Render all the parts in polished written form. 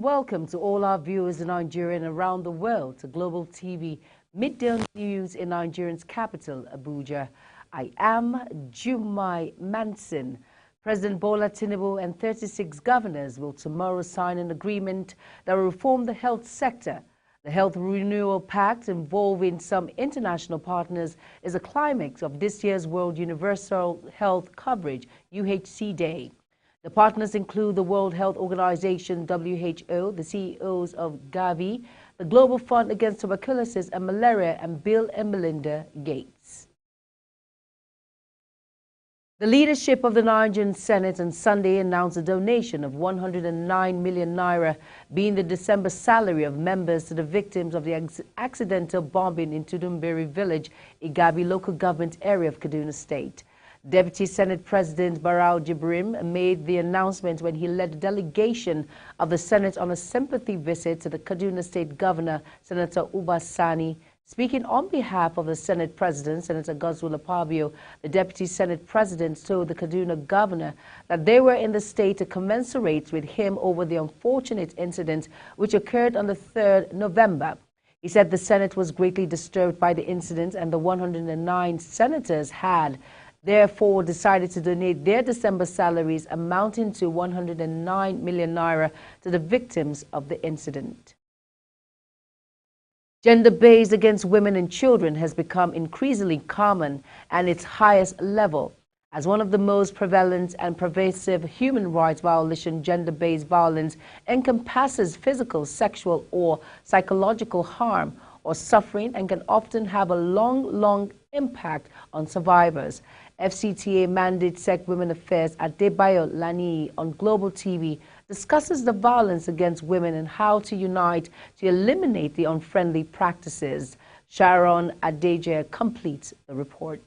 welcome to all our viewers in Nigeria and around the world to Global TV Midday News in Nigeria's capital, Abuja. I am Jumai Manson. President Bola Tinubu and 36 governors will tomorrow sign an agreement that will reform the health sector. The Health Renewal Pact, involving some international partners, is a climax of this year's World Universal Health Coverage (UHC) Day. The partners include the World Health Organization (WHO), the CEOs of Gavi, the Global Fund Against Tuberculosis and Malaria, and Bill and Melinda Gates. The leadership of the Nigerian Senate on Sunday announced a donation of 109 million naira, being the December salary of members to the victims of the accidental bombing in Tudumberi village, Igabi local government area of Kaduna State. Deputy Senate President Barau Jibrim made the announcement when he led a delegation of the Senate on a sympathy visit to the Kaduna State Governor, Senator Uba Sani. Speaking on behalf of the Senate President, Senator Godswill Akpabio, the Deputy Senate President told the Kaduna Governor that they were in the state to commensurate with him over the unfortunate incident which occurred on the 3rd November. He said the Senate was greatly disturbed by the incident and the 109 senators had therefore decided to donate their December salaries amounting to 109 million naira to the victims of the incident. Gender-based against women and children has become increasingly common at its highest level. As one of the most prevalent and pervasive human rights violations, gender-based violence encompasses physical, sexual, or psychological harm or suffering and can often have a long impact on survivors. FCTA Mandate Sec Women Affairs Adebayo Lani on Global TV discusses the violence against women and how to unite to eliminate the unfriendly practices. Sharon Adeje completes the report.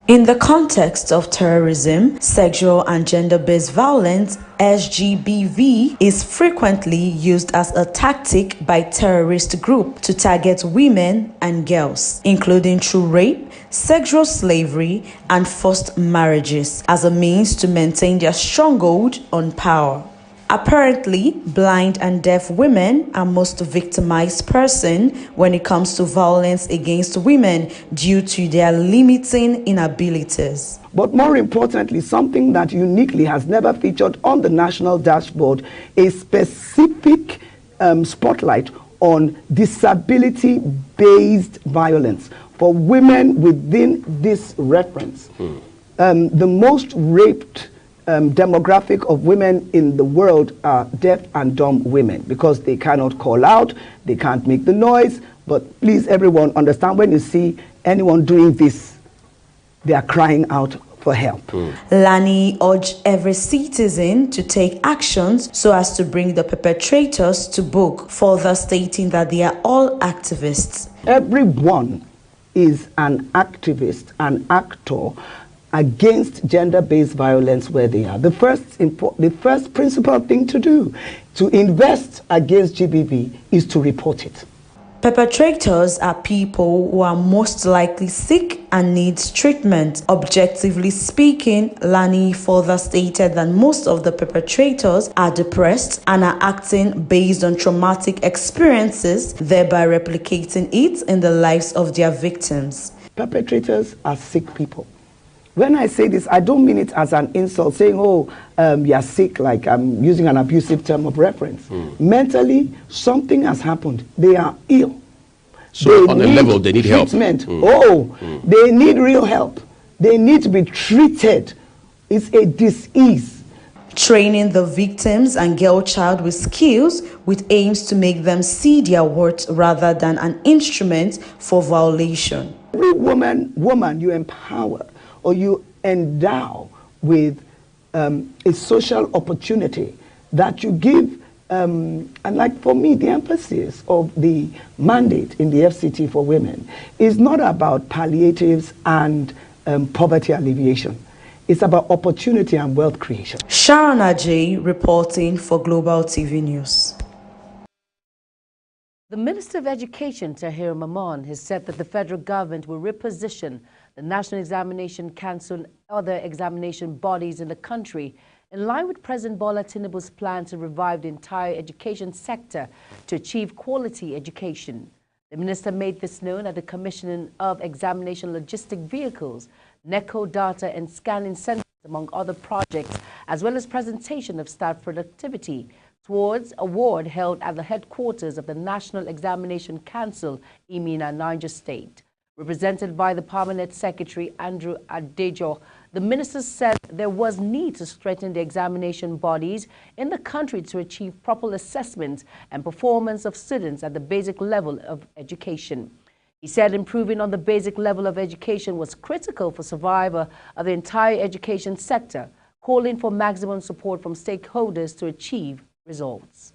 In the context of terrorism, sexual and gender-based violence, SGBV is frequently used as a tactic by terrorist groups to target women and girls, including through rape, sexual slavery, and forced marriages as a means to maintain their stronghold on power. Apparently, blind and deaf women are most victimized person when it comes to violence against women due to their limiting inabilities. But more importantly, something that uniquely has never featured on the national dashboard, a specific spotlight on disability-based violence for women within this reference. The most raped demographic of women in the world are deaf and dumb women because they cannot call out, they can't make the noise. But please, everyone, understand when you see anyone doing this, they are crying out for help. Lani urged every citizen to take actions so as to bring the perpetrators to book, further stating that they are all activists. Everyone is an activist, an actor against gender-based violence where they are. The first principal thing to do to invest against GBV is to report it. Perpetrators are people who are most likely sick and needs treatment. Objectively speaking, Lani further stated that most of the perpetrators are depressed and are acting based on traumatic experiences, thereby replicating it in the lives of their victims. Perpetrators are sick people. When I say this, I don't mean it as an insult, saying, oh, you're sick, like I'm using an abusive term of reference. Mentally, something has happened. They are ill. So on a level, they need help. They need real help. They need to be treated. It's a disease. Training the victims and girl child with skills with aims to make them see their worth rather than an instrument for violation. Every woman you empower or you endow with a social opportunity that you give, and like for me, the emphasis of the mandate in the FCT for women is not about palliatives and poverty alleviation. It's about opportunity and wealth creation. Sharon Ajay reporting for Global TV News. The Minister of Education, Tahir Mamman, has said that the federal government will reposition the National Examination Council and other examination bodies in the country in line with President Bola Tinubu's plan to revive the entire education sector to achieve quality education. The minister made this known at the commissioning of examination logistic vehicles, NECO data and scanning centers, among other projects, as well as presentation of staff productivity towards award held at the headquarters of the National Examination Council, Emina, Niger State. Represented by the Permanent Secretary, Andrew Adejo, the minister said there was need to strengthen the examination bodies in the country to achieve proper assessment and performance of students at the basic level of education. He said improving on the basic level of education was critical for survival of the entire education sector, calling for maximum support from stakeholders to achieve results.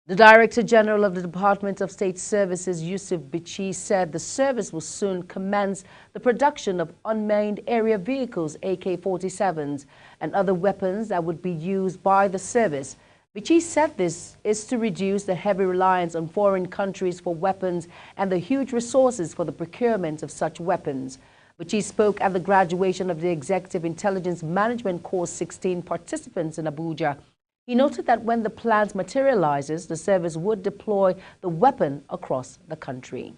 The Director General of the Department of State Services, Yusuf Bichi, said the service will soon commence the production of unmanned area vehicles, AK-47s, and other weapons that would be used by the service. Bichi said this is to reduce the heavy reliance on foreign countries for weapons and the huge resources for the procurement of such weapons. Bichi spoke at the graduation of the Executive Intelligence Management Course 16 participants in Abuja. He noted that when the plan materializes, the service would deploy the weapon across the country.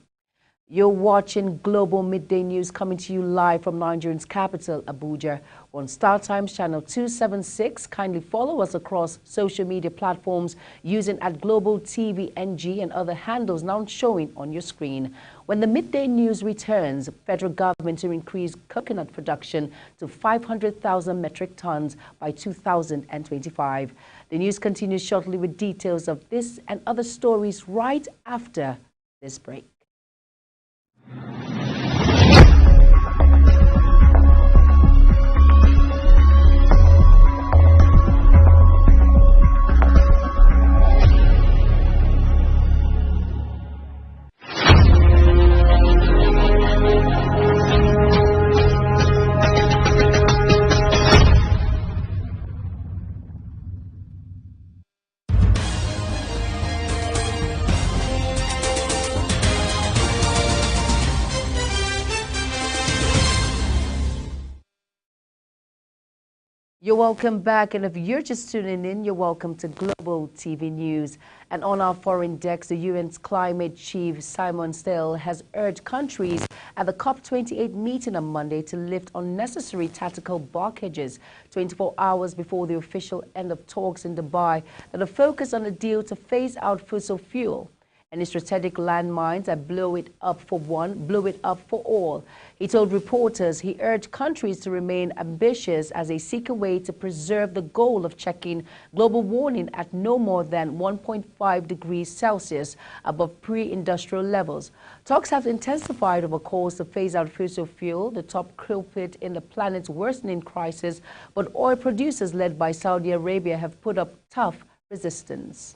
You're watching Global Midday News coming to you live from Nigeria's capital, Abuja, on StarTimes channel 276. Kindly follow us across social media platforms using @Global TV NG and other handles now showing on your screen. When the Midday News returns, federal government to increase coconut production to 500,000 metric tons by 2025. The news continues shortly with details of this and other stories right after this break. You're welcome back, and if you're just tuning in, you're welcome to Global TV News. And on our foreign decks, the UN's climate chief, Simon Stell, has urged countries at the COP28 meeting on Monday to lift unnecessary tactical blockages 24 hours before the official end of talks in Dubai that are focused on a deal to phase out fossil fuel. Any strategic landmines that blow it up for one, blow it up for all. He told reporters he urged countries to remain ambitious as they seek a way to preserve the goal of checking global warming at no more than 1.5 degrees Celsius above pre-industrial levels. Talks have intensified over calls to phase out fossil fuel, the top culprit in the planet's worsening crisis, but oil producers led by Saudi Arabia have put up tough resistance.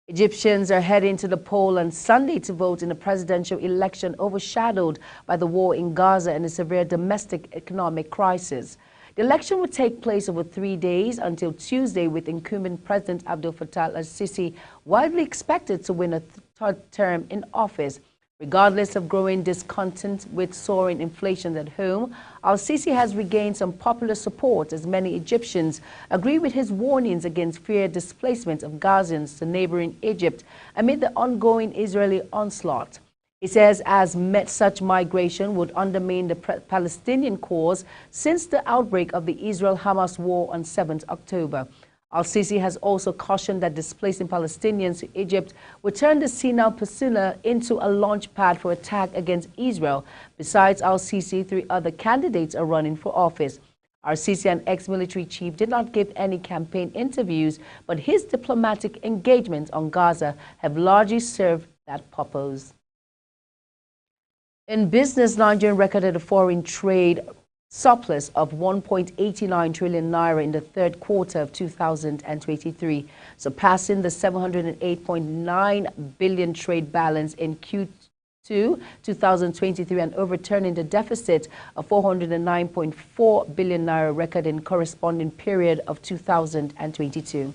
Egyptians are heading to the poll on Sunday to vote in a presidential election overshadowed by the war in Gaza and a severe domestic economic crisis. The election will take place over 3 days until Tuesday, with incumbent President Abdel Fattah al-Sisi widely expected to win a third term in office. Regardless of growing discontent with soaring inflation at home, al-Sisi has regained some popular support as many Egyptians agree with his warnings against feared displacement of Gazans to neighboring Egypt amid the ongoing Israeli onslaught. He says such migration would undermine the Palestinian cause since the outbreak of the Israel-Hamas war on 7th October. Al-Sisi has also cautioned that displacing Palestinians to Egypt would turn the Sinai Peninsula into a launch pad for attack against Israel. Besides Al-Sisi, 3 other candidates are running for office. Al-Sisi, an ex-military chief, did not give any campaign interviews, but his diplomatic engagements on Gaza have largely served that purpose. In business, Nigeria recorded a foreign trade surplus of 1.89 trillion naira in the third quarter of 2023, surpassing the 708.9 billion trade balance in Q2 2023 and overturning the deficit of 409.4 billion naira record in corresponding period of 2022.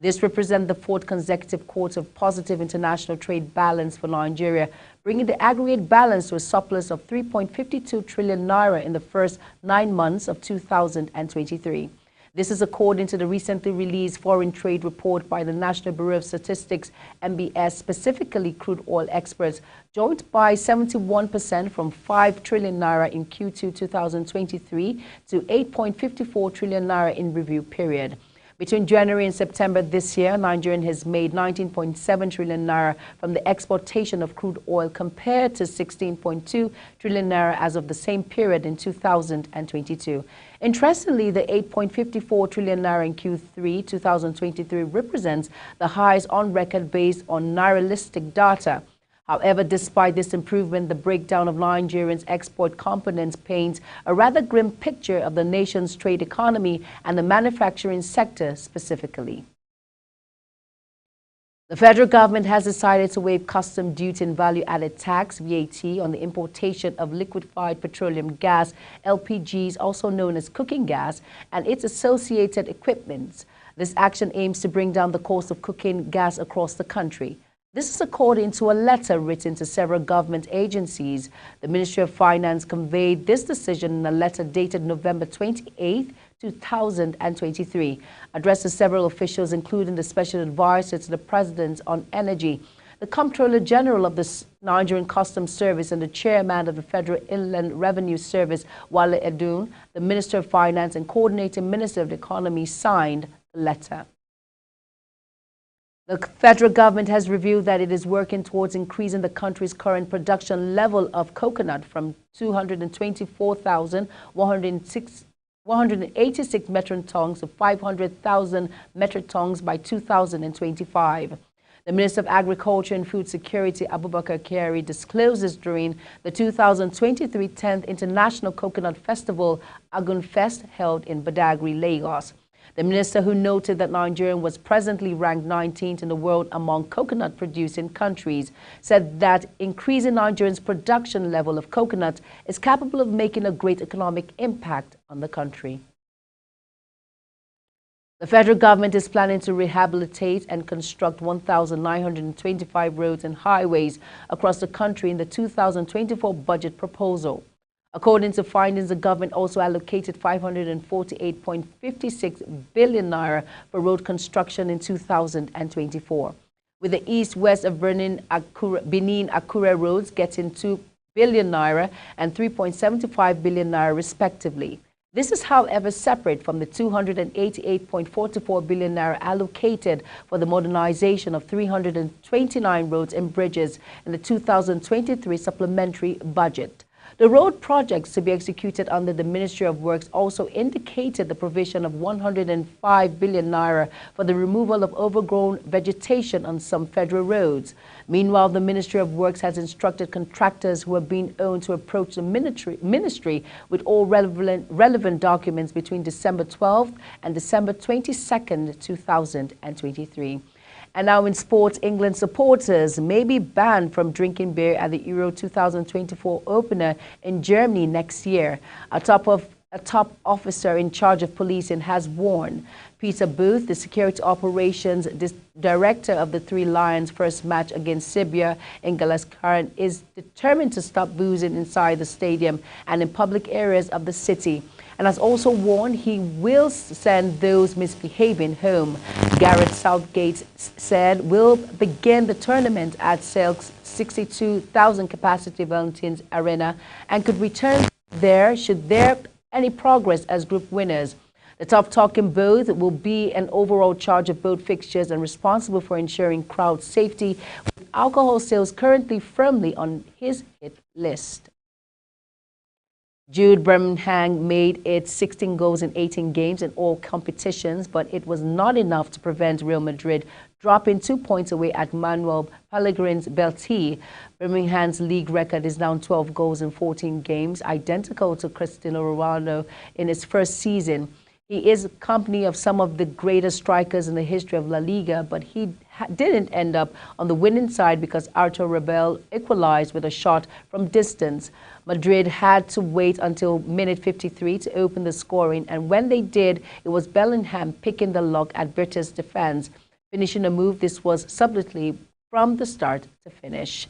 This represents the fourth consecutive quarter of positive international trade balance for Nigeria, bringing the aggregate balance to a surplus of 3.52 trillion naira in the first 9 months of 2023. This is according to the recently released foreign trade report by the National Bureau of Statistics, NBS, specifically crude oil exports, jumped by 71% from 5 trillion naira in Q2 2023 to 8.54 trillion naira in review period. Between January and September this year, Nigeria has made 19.7 trillion naira from the exportation of crude oil compared to 16.2 trillion naira as of the same period in 2022. Interestingly, the 8.54 trillion naira in Q3 2023 represents the highest on record based on nairalistic data. However, despite this improvement, the breakdown of Nigerians' export components paints a rather grim picture of the nation's trade economy and the manufacturing sector specifically. The federal government has decided to waive custom duty and value-added tax, VAT, on the importation of liquefied petroleum gas, LPGs, also known as cooking gas, and its associated equipment. This action aims to bring down the cost of cooking gas across the country. This is according to a letter written to several government agencies. The Ministry of Finance conveyed this decision in a letter dated November 28, 2023, addressed to several officials, including the Special Advisor to the President on Energy, the Comptroller General of the Nigerian Customs Service, and the Chairman of the Federal Inland Revenue Service, Wale Edun. The Minister of Finance and Coordinating Minister of the Economy signed the letter. The federal government has revealed that it is working towards increasing the country's current production level of coconut from 224,186 metric tons to 500,000 metric tons by 2025. The Minister of Agriculture and Food Security, Abubakar Kyari, discloses during the 2023 10th International Coconut Festival, Agun Fest, held in Badagry, Lagos. The minister, who noted that Nigeria was presently ranked 19th in the world among coconut-producing countries, said that increasing Nigerians' production level of coconut is capable of making a great economic impact on the country. The federal government is planning to rehabilitate and construct 1,925 roads and highways across the country in the 2024 budget proposal. According to findings, the government also allocated 548.56 billion naira for road construction in 2024, with the east-west of Benin-Akure roads getting 2 billion naira and 3.75 billion naira respectively. This is, however, separate from the 288.44 billion naira allocated for the modernization of 329 roads and bridges in the 2023 supplementary budget. The road projects to be executed under the Ministry of Works also indicated the provision of 105 billion naira for the removal of overgrown vegetation on some federal roads. Meanwhile, the Ministry of Works has instructed contractors who are being owned to approach the ministry with all relevant documents between December 12th and December 22nd, 2023. And now in sports, England supporters may be banned from drinking beer at the Euro 2024 opener in Germany next year. A top officer in charge of policing has warned. Peter Booth, the security operations director of the Three Lions' first match against Serbia in Galatasaray, is determined to stop boozing inside the stadium and in public areas of the city, and has also warned he will send those misbehaving home. Gareth Southgate said will begin the tournament at Selk's 62,000 capacity Valentine's Arena and could return there should there any progress as group winners. The top talking Booth will be in overall charge of both fixtures and responsible for ensuring crowd safety, with alcohol sales currently firmly on his hit list. Jude Bellingham made it 16 goals in 18 games in all competitions, but it was not enough to prevent Real Madrid dropping 2 points away at Manuel Pellegrini's Betis. Birmingham's league record is now 12 goals in 14 games, identical to Cristiano Ronaldo in his first season. He is company of some of the greatest strikers in the history of La Liga, but he didn't end up on the winning side because Artur Rebel equalized with a shot from distance. Madrid had to wait until minute 53 to open the scoring, and when they did, it was Bellingham picking the lock at Betis' defense. finishing a move. This was subtly from the start to finish.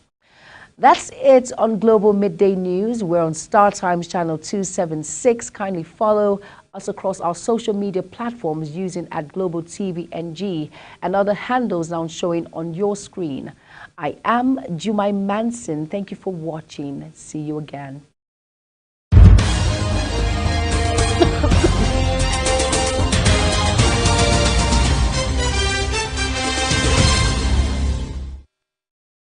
That's it on Global Midday News. We're on Star Times Channel 276. Kindly follow us across our social media platforms using @GlobalTVNG and other handles now showing on your screen. I am Jumai Manson. Thank you for watching. See you again.